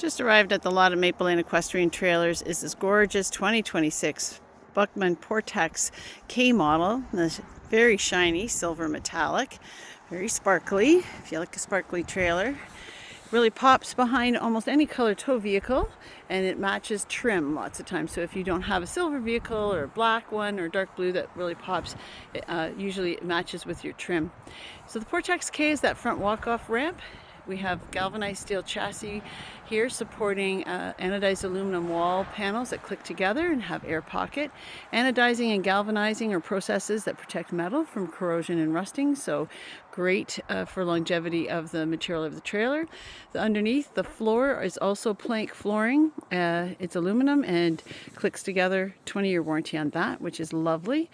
Just arrived at the lot of Maple Lane Equestrian Trailers is this gorgeous 2026 Buckman Portax K model. This very shiny silver metallic, very sparkly, if you like a sparkly trailer. Really pops behind almost any color tow vehicle, and it matches trim lots of times. So if you don't have a silver vehicle or a black one or dark blue that really pops, usually it matches with your trim. So the Portax K is that front walk-off ramp. We have galvanized steel chassis here supporting anodized aluminum wall panels that click together and have air pocket. Anodizing and galvanizing are processes that protect metal from corrosion and rusting, so great for longevity of the material of the trailer. Underneath, the floor is also plank flooring. It's aluminum and clicks together. 20-year warranty on that, which is lovely.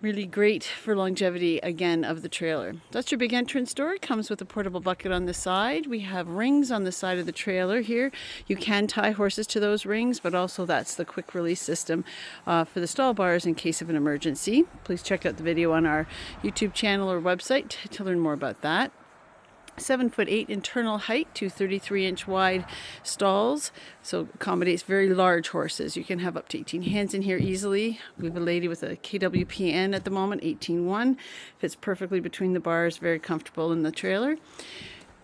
Really great for longevity, again, of the trailer. That's your big entrance door. It comes with a portable bucket on the side. We have rings on the side of the trailer here. You can tie horses to those rings, but also that's the quick release system for the stall bars in case of an emergency. Please check out the video on our YouTube channel or website to learn more about that. 7'8" internal height to 33-inch wide stalls, so accommodates very large horses. You can have up to 18 hands in here easily. We have a lady with a KWPN at the moment, 18.1. Fits perfectly between the bars, very comfortable in the trailer.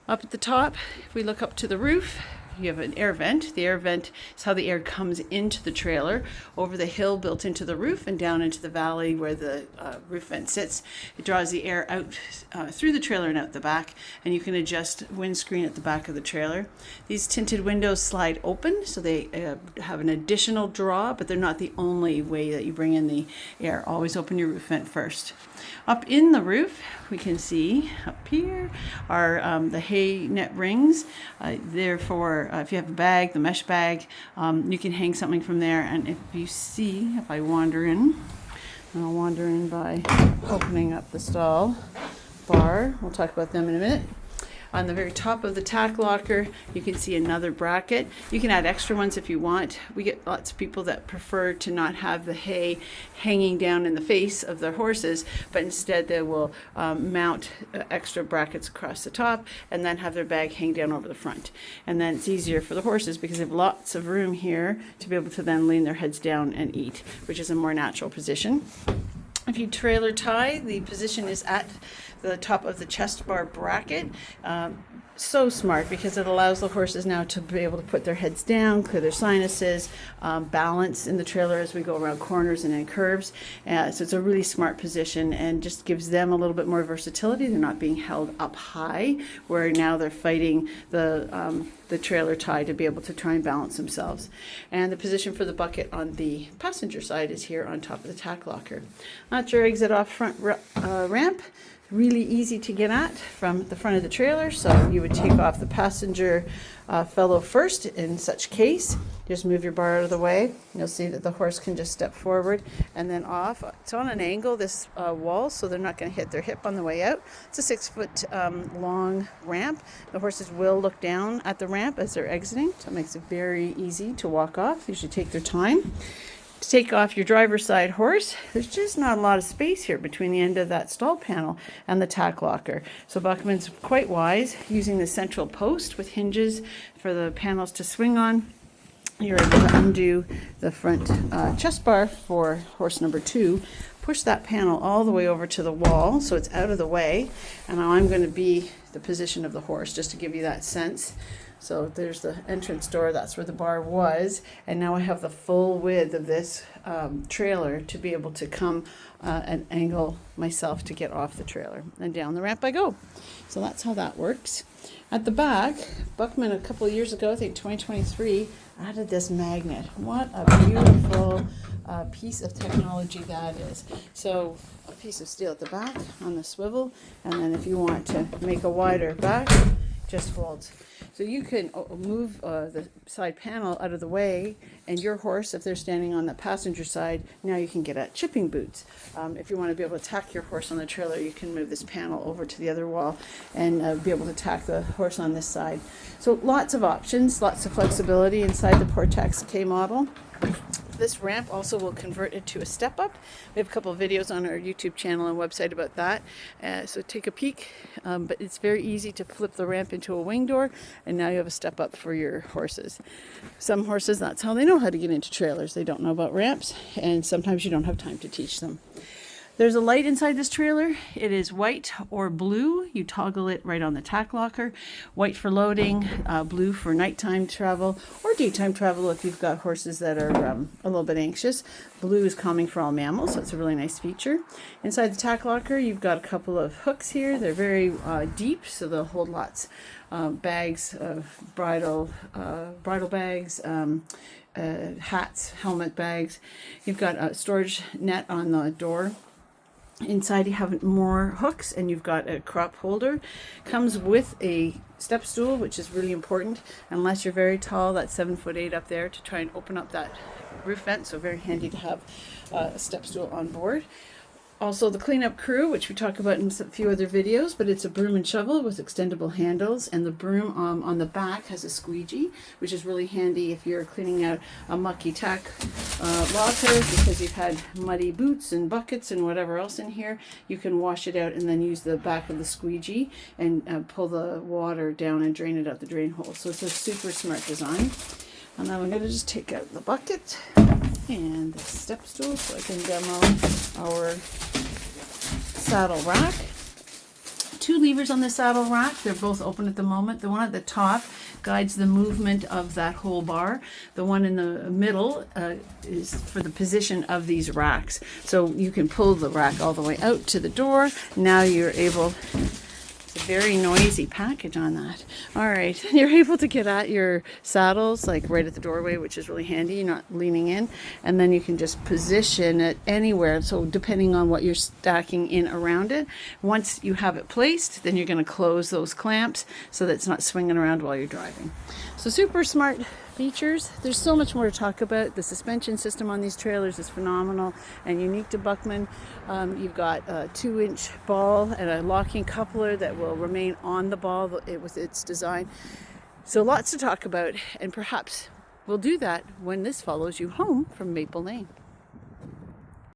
Up at the top, if we look up to the roof, you have an air vent. The air vent is how the air comes into the trailer, over the hill built into the roof and down into the valley where the roof vent sits. It draws the air out through the trailer and out the back, and you can adjust windscreen at the back of the trailer. These tinted windows slide open, so they have an additional draw, but they're not the only way that you bring in the air. Always open your roof vent first. Up in the roof, we can see up here are the hay net rings. Therefore, if you have a bag, the mesh bag, you can hang something from there. And if you see, if I wander in, and I'll wander in by opening up the stall bar. We'll talk about them in a minute. On the very top of the tack locker, you can see another bracket. You can add extra ones if you want. We get lots of people that prefer to not have the hay hanging down in the face of their horses, but instead they will mount extra brackets across the top and then have their bag hang down over the front. And then it's easier for the horses because they have lots of room here to be able to then lean their heads down and eat, which is a more natural position. If you trailer tie, the position is at the top of the chest bar bracket. So smart because it allows the horses now to be able to put their heads down, clear their sinuses, balance in the trailer as we go around corners and in curves. So it's a really smart position and just gives them a little bit more versatility. They're not being held up high, where now they're fighting the trailer tie to be able to try and balance themselves. And the position for the bucket on the passenger side is here on top of the tack locker. That's your exit off front ramp. Really easy to get at from the front of the trailer, so you would take off the passenger fellow first in such case. Just move your bar out of the way. You'll see that the horse can just step forward and then off. It's on an angle, this wall, so they're not going to hit their hip on the way out. It's a 6-foot long ramp. The horses will look down at the ramp as they're exiting, so it makes it very easy to walk off. You should take their time. To take off your driver's side horse, there's just not a lot of space here between the end of that stall panel and the tack locker. So Buckman's quite wise, using the central post with hinges for the panels to swing on. You're able to undo the front chest bar for horse number 2. Push that panel all the way over to the wall so it's out of the way. And now I'm going to be the position of the horse just to give you that sense. So there's the entrance door, that's where the bar was, and now I have the full width of this trailer to be able to come and angle myself to get off the trailer, and down the ramp I go. So that's how that works. At the back, Buckman a couple of years ago, I think 2023, added this magnet. What a beautiful piece of technology that is. So a piece of steel at the back on the swivel, and then if you want to make a wider back, just folds. So you can move the side panel out of the way, and your horse, if they're standing on the passenger side, now you can get at chipping boots. If you want to be able to tack your horse on the trailer, you can move this panel over to the other wall and be able to tack the horse on this side. So lots of options, lots of flexibility inside the Portax K model. This ramp also will convert it to a step up. We have a couple of videos on our YouTube channel and website about that. So take a peek. But it's very easy to flip the ramp into a wing door, and now you have a step up for your horses. Some horses, that's how they know how to get into trailers. They don't know about ramps, and sometimes you don't have time to teach them. There's a light inside this trailer. It is white or blue. You toggle it right on the tack locker. White for loading, blue for nighttime travel or daytime travel if you've got horses that are a little bit anxious. Blue is calming for all mammals, so it's a really nice feature. Inside the tack locker, you've got a couple of hooks here. They're very deep, so they'll hold lots. Bags, bridle bags, hats, helmet bags. You've got a storage net on the door. Inside you have more hooks, and you've got a crop holder. Comes with a step stool, which is really important unless you're very tall. That's 7'8" up there to try and open up that roof vent, so very handy to have a step stool on board. Also the cleanup crew, which we talk about in a few other videos, but it's a broom and shovel with extendable handles, and the broom on the back has a squeegee, which is really handy if you're cleaning out a mucky tack locker because you've had muddy boots and buckets and whatever else in here. You can wash it out and then use the back of the squeegee and pull the water down and drain it out the drain hole. So it's a super smart design. And then I'm going to just take out the bucket and the step stool so I can demo our saddle rack. Two levers on the saddle rack. They're both open at the moment. The one at the top guides the movement of that whole bar. The one in the middle is for the position of these racks. So you can pull the rack all the way out to the door. Now you're able... It's a very noisy package on that. All right, you're able to get at your saddles like right at the doorway, which is really handy. You're not leaning in, and then you can just position it anywhere. So depending on what you're stacking in around it, once you have it placed, then you're going to close those clamps so that it's not swinging around while you're driving. So super smart features. There's so much more to talk about. The suspension system on these trailers is phenomenal and unique to Buckman. You've got a 2-inch ball and a locking coupler that will remain on the ball with its design. So lots to talk about, and perhaps we'll do that when this follows you home from Maple Lane.